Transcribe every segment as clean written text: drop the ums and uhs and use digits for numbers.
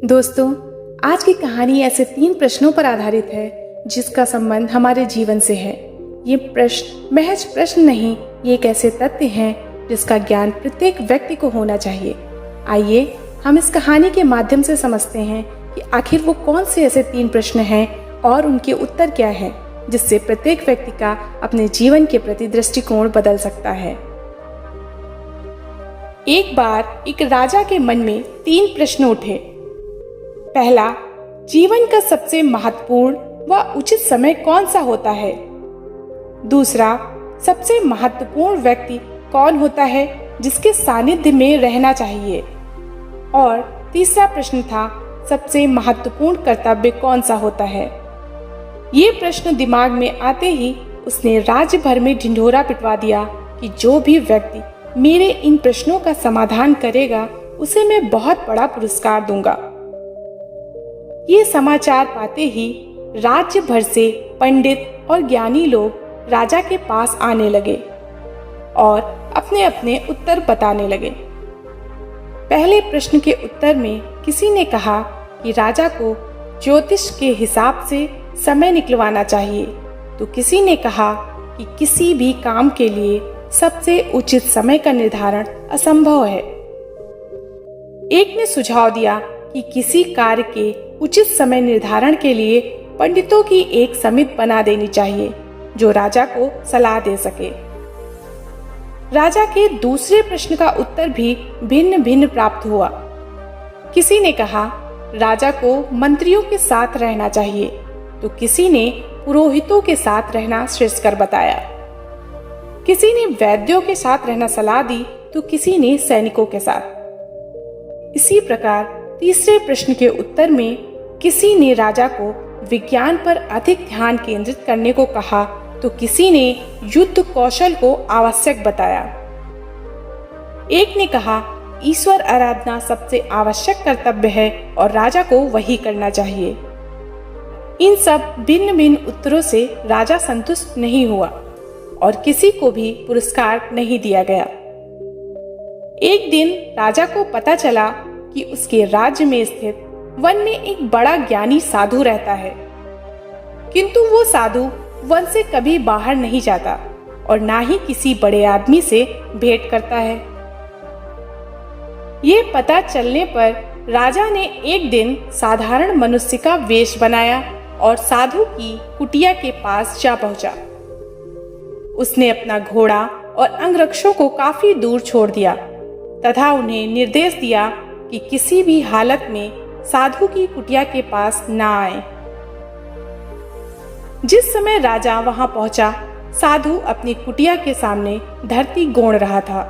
दोस्तों, आज की कहानी ऐसे 3 प्रश्नों पर आधारित है जिसका संबंध हमारे जीवन से है। ये प्रश्न महज प्रश्न नहीं, ये एक ऐसे तथ्य हैं जिसका ज्ञान प्रत्येक व्यक्ति को होना चाहिए। आइए हम इस कहानी के माध्यम से समझते हैं कि आखिर वो कौन से ऐसे 3 प्रश्न हैं और उनके उत्तर क्या हैं, जिससे प्रत्येक व्यक्ति का अपने जीवन के प्रति दृष्टिकोण बदल सकता है। एक बार एक राजा के मन में 3 प्रश्न उठे। पहला, जीवन का सबसे महत्वपूर्ण व उचित समय कौन सा होता है? दूसरा, सबसे महत्वपूर्ण व्यक्ति कौन होता है जिसके सानिध्य में रहना चाहिए? और तीसरा प्रश्न था, सबसे महत्वपूर्ण कर्तव्य कौन सा होता है? ये प्रश्न दिमाग में आते ही उसने राज्य भर में ढिंढोरा पिटवा दिया कि जो भी व्यक्ति मेरे इन प्रश्नों का समाधान करेगा उसे मैं बहुत बड़ा पुरस्कार दूंगा। ये समाचार पाते ही राज्य भर से पंडित और ज्ञानी लोग राजा के पास आने लगे और अपने अपने उत्तर बताने लगे। पहले प्रश्न के उत्तर में किसी ने कहा कि राजा को ज्योतिष के हिसाब से समय निकलवाना चाहिए, तो किसी ने कहा कि किसी भी काम के लिए सबसे उचित समय का निर्धारण असंभव है। एक ने सुझाव दिया कि किसी कार्य के उचित समय निर्धारण के लिए पंडितों की एक समिति बना देनी चाहिए जो राजा को सलाह दे सके। राजा के दूसरे प्रश्न का उत्तर भी भिन्न भिन्न प्राप्त हुआ। किसी ने कहा राजा को मंत्रियों के साथ रहना चाहिए, तो किसी ने पुरोहितों के साथ रहना श्रेयस्कर बताया। किसी ने वैद्यों के साथ रहना सलाह दी, तो किसी ने सैनिकों के साथ। इसी प्रकार तीसरे प्रश्न के उत्तर में किसी ने राजा को विज्ञान पर अधिक ध्यान केंद्रित करने को कहा, तो किसी ने युद्ध कौशल को आवश्यक बताया। एक ने कहा ईश्वर आराधना सबसे आवश्यक कर्तव्य है और राजा को वही करना चाहिए। इन सब भिन्न भिन्न उत्तरों से राजा संतुष्ट नहीं हुआ और किसी को भी पुरस्कार नहीं दिया गया। एक दिन राजा को पता चला कि उसके राज्य में स्थित वन में एक बड़ा ज्ञानी साधु रहता है, किंतु वो साधु वन से कभी बाहर नहीं जाता और ना ही किसी बड़े आदमी से भेंट करता है। ये पता चलने पर राजा ने एक दिन साधारण मनुष्य का वेश बनाया और साधु की कुटिया के पास जा पहुंचा। उसने अपना घोड़ा और अंगरक्षकों को काफी दूर छोड़ दिया तथा उन्हें निर्देश दिया कि किसी भी हालत में साधु की कुटिया के पास ना आए। जिस समय राजा वहां पहुंचा, साधु अपनी कुटिया के सामने धरती गोड़ रहा था।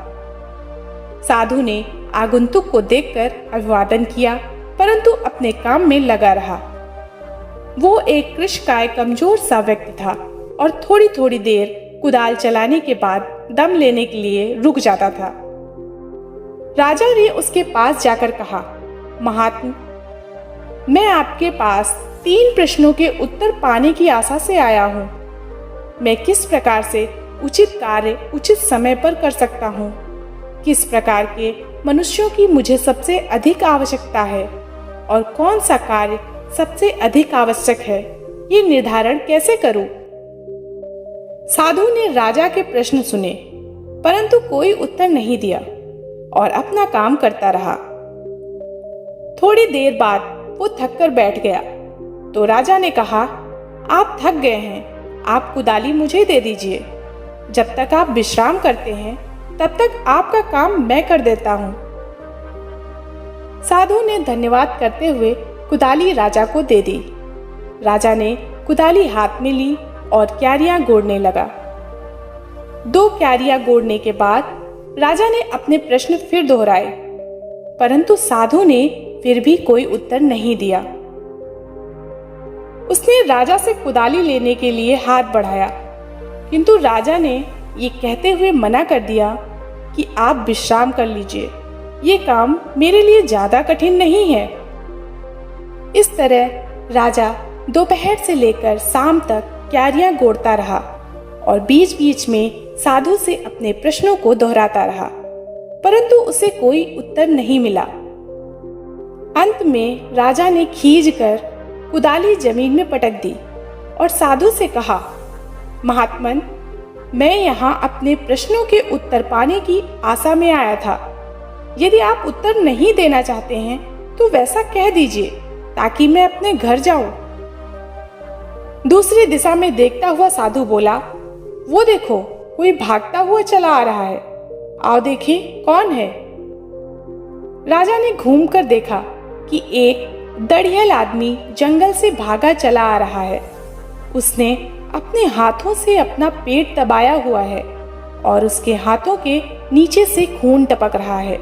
साधु ने आगंतुक को देखकर अभिवादन किया, परंतु अपने काम में लगा रहा। वो एक कृशकाय कमजोर सा व्यक्ति था और थोड़ी थोड़ी देर कुदाल चलाने के बाद दम लेने के लिए रुक जाता था। राजा ने उसके पास जाकर कहा, महात्मा, मैं आपके पास 3 प्रश्नों के उत्तर पाने की आशा से आया हूँ। मैं किस प्रकार से उचित कार्य उचित समय पर कर सकता हूँ? किस प्रकार के मनुष्यों की मुझे सबसे अधिक आवश्यकता है और कौन सा कार्य सबसे अधिक आवश्यक है, ये निर्धारण कैसे करूँ? साधु ने राजा के प्रश्न सुने, परंतु कोई उत्तर नहीं दिया और अपना काम करता रहा। थोड़ी देर बाद वो थक कर बैठ गया, तो राजा ने कहा, आप थक गए हैं, आप कुदाली मुझे दे दीजिए। जब तक आप विश्राम करते हैं, तब तक आपका काम मैं कर देता हूँ। साधु ने धन्यवाद करते हुए कुदाली राजा को दे दी। राजा ने कुदाली हाथ में ली और क्यारियां गोड़ने लगा। 2 क्यारियां गोड़ने के बाद राजा ने अपने प्रश्न फिर दोहराए, परंतु साधु ने फिर भी कोई उत्तर नहीं दिया। उसने राजा से कुदाली लेने के लिए हाथ बढ़ाया, किंतु राजा ने ये कहते हुए मना कर दिया कि आप विश्राम कर लीजिए, ये काम मेरे लिए ज्यादा कठिन नहीं है। इस तरह राजा दोपहर से लेकर शाम तक क्यारियां गोड़ता रहा और बीच बीच में साधु से अपने प्रश्नों को दोहराता रहा, परंतु उसे कोई उत्तर नहीं मिला। अंत में राजा ने खींचकर कुदाली जमीन में पटक दी और साधु से कहा, महात्मन, मैं यहाँ अपने प्रश्नों के उत्तर पाने की आशा में आया था। यदि आप उत्तर नहीं देना चाहते हैं तो वैसा कह दीजिए ताकि मैं अपने घर जाऊं। दूसरी दिशा में देखता हुआ साधु बोला, वो देखो, कोई भागता हुआ चला आ रहा है, आओ देखें कौन है। राजा ने घूमकर देखा कि एक दड़ियल आदमी जंगल से भागा चला आ रहा है। उसने अपने हाथों से अपना पेट दबाया हुआ है और उसके हाथों के नीचे से खून टपक रहा है।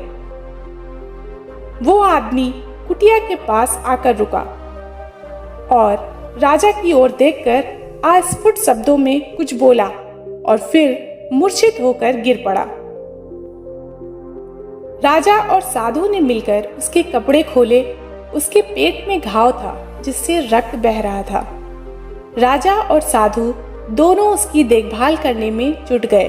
वो आदमी कुटिया के पास आकर रुका और राजा की ओर देखकर अस्फुट शब्दों में कुछ बोला और फिर मूर्छित होकर गिर पड़ा। राजा और साधु ने मिलकर उसके कपड़े खोले। उसके पेट में घाव था जिससे रक्त बह रहा था। राजा और साधु दोनों उसकी देखभाल करने में जुट गए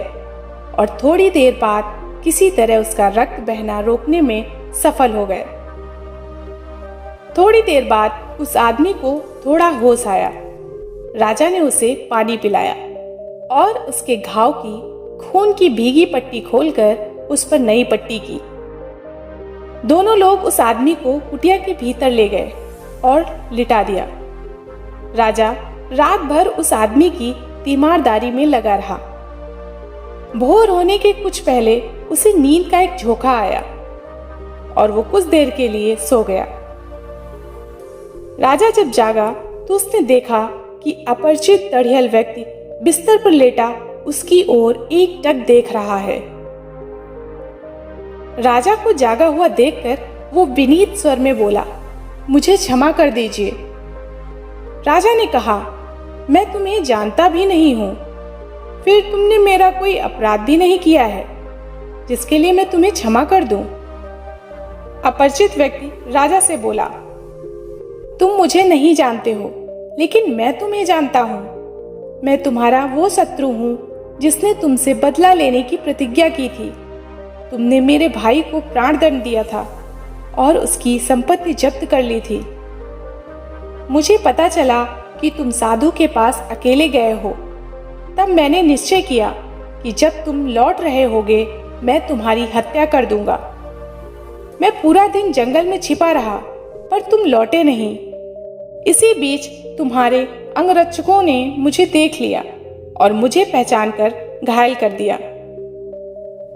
और थोड़ी देर बाद किसी तरह उसका रक्त बहना रोकने में सफल हो गए। थोड़ी देर बाद उस आदमी को थोड़ा होश आया। राजा ने उसे पानी पिलाया और उसके घाव की खून की भीगी पट्टी खोलकर उस पर नई पट्टी की। दोनों लोग उस आदमी को कुटिया के भीतर ले गए और लिटा दिया। राजा रात भर उस आदमी की तीमारदारी में लगा रहा। भोर होने के कुछ पहले उसे नींद का एक झोंका आया और वो कुछ देर के लिए सो गया। राजा जब जागा तो उसने देखा कि अपरिचित दड़ियल व्यक्ति बिस्तर पर लेटा उसकी ओर एकटक देख रहा है। राजा को जागा हुआ देखकर वो विनीत स्वर में बोला, मुझे क्षमा कर दीजिए। राजा ने कहा, मैं तुम्हें जानता भी नहीं हूं, फिर तुमने मेरा कोई अपराध भी नहीं किया है जिसके लिए मैं तुम्हें क्षमा कर दूं। अपरिचित व्यक्ति राजा से बोला, तुम मुझे नहीं जानते हो, लेकिन मैं तुम्हें जानता हूं। मैं तुम्हारा वो शत्रु हूं जिसने तुमसे बदला लेने की प्रतिज्ञा की थी। तुमने मेरे भाई को प्राण दंड दिया था और उसकी संपत्ति जब्त कर ली थी। मुझे पता चला कि तुम साधु के पास अकेले गए हो। तब मैंने निश्चय किया कि जब तुम लौट रहे होगे मैं तुम्हारी हत्या कर दूंगा। मैं पूरा दिन जंगल में छिपा रहा पर तुम लौटे नहीं। इसी बीच तुम्हारे अंगरक्षकों ने मुझे देख लिया और मुझे पहचानकर घायल कर दिया।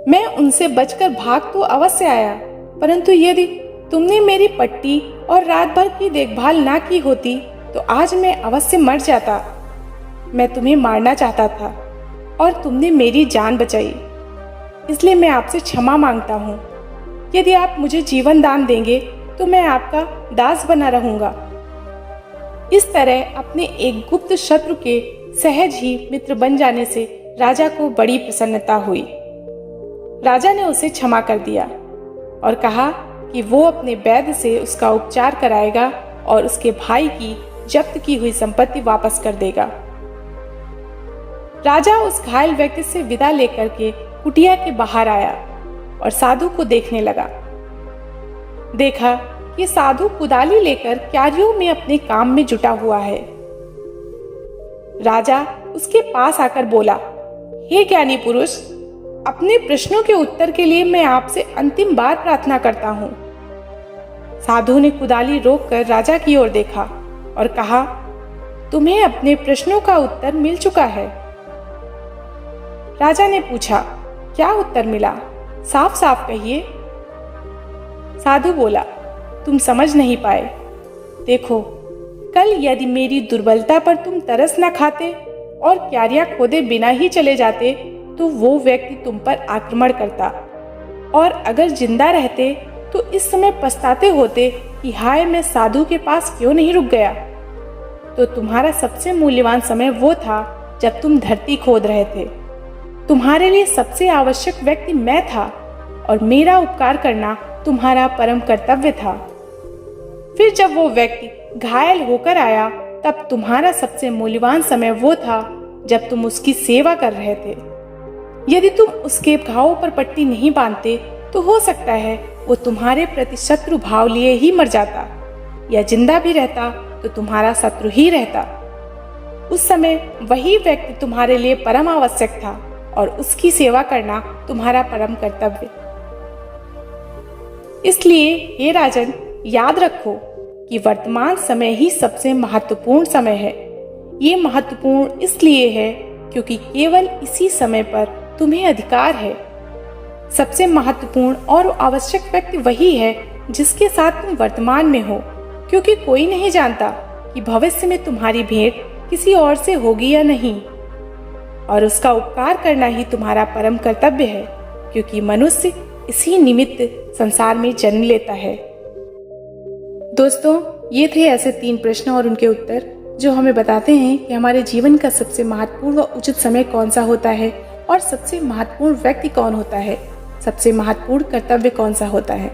मैं उनसे बचकर भाग तो अवश्य आया, परंतु यदि तुमने मेरी पट्टी और रात भर की देखभाल ना की होती तो आज मैं अवश्य मर जाता। मैं तुम्हें मारना चाहता था और तुमने मेरी जान बचाई, इसलिए मैं आपसे क्षमा मांगता हूँ। यदि आप मुझे जीवन दान देंगे तो मैं आपका दास बना रहूंगा। इस तरह अपने एक गुप्त शत्रु के सहज ही मित्र बन जाने से राजा को बड़ी प्रसन्नता हुई। राजा ने उसे क्षमा कर दिया और कहा कि वो अपने वैद्य से उसका उपचार कराएगा और उसके भाई की जब्त की हुई संपत्ति वापस कर देगा। राजा उस घायल व्यक्ति से विदा लेकर के कुटिया के बाहर आया और साधु को देखने लगा। देखा कि साधु कुदाली लेकर क्यारियों में अपने काम में जुटा हुआ है। राजा उसके पास आकर बोला, हे ज्ञानी पुरुष, अपने प्रश्नों के उत्तर के लिए मैं आपसे अंतिम बार प्रार्थना करता हूँ। साधु ने कुदाली रोककर राजा की ओर देखा और कहा, तुम्हें अपने प्रश्नों का उत्तर मिल चुका है। राजा ने पूछा, क्या उत्तर मिला? साफ साफ कहिए। साधु बोला, तुम समझ नहीं पाए। देखो, कल यदि मेरी दुर्बलता पर तुम तरस न खाते और क्यारियां खोदे बिना ही चले जाते तो वो व्यक्ति तुम पर आक्रमण करता, और अगर जिंदा रहते तो इस समय पछताते होते कि हाय, मैं साधु के पास क्यों नहीं रुक गया। तो तुम्हारा सबसे मूल्यवान समय वो था जब तुम धरती खोद रहे थे। तुम्हारे लिए सबसे आवश्यक व्यक्ति मैं था और मेरा उपकार करना तुम्हारा परम कर्तव्य था। फिर जब वो व्यक्ति घायल होकर आया तब तुम्हारा सबसे मूल्यवान समय वो था जब तुम उसकी सेवा कर रहे थे। यदि तुम उसके घावों पर पट्टी नहीं बांधते तो हो सकता है वो तुम्हारे प्रति शत्रु भाव लिए ही मर जाता, या जिंदा भी रहता तो तुम्हारा शत्रु ही रहता। उस समय वही व्यक्ति तुम्हारे लिए परम आवश्यक था और उसकी सेवा करना तुम्हारा परम कर्तव्य। इसलिए हे राजन, याद रखो कि वर्तमान समय ही सबसे महत्वपूर्ण समय है। ये महत्वपूर्ण इसलिए है क्योंकि केवल इसी समय पर तुम्हें अधिकार है। सबसे महत्वपूर्ण और आवश्यक व्यक्ति वही है जिसके साथ तुम वर्तमान में हो, क्योंकि कोई नहीं जानता कि भविष्य में तुम्हारी भेंट किसी और से होगी या नहीं, और उसका उपकार करना ही तुम्हारा परम कर्तव्य है, क्योंकि मनुष्य इसी निमित्त संसार में जन्म लेता है। दोस्तों, ये थे ऐसे 3 प्रश्न और उनके उत्तर जो हमें बताते हैं कि हमारे जीवन का सबसे महत्वपूर्ण व उचित समय कौन सा होता है, और सबसे महत्वपूर्ण व्यक्ति कौन होता है, सबसे महत्वपूर्ण कर्तव्य कौन सा होता है।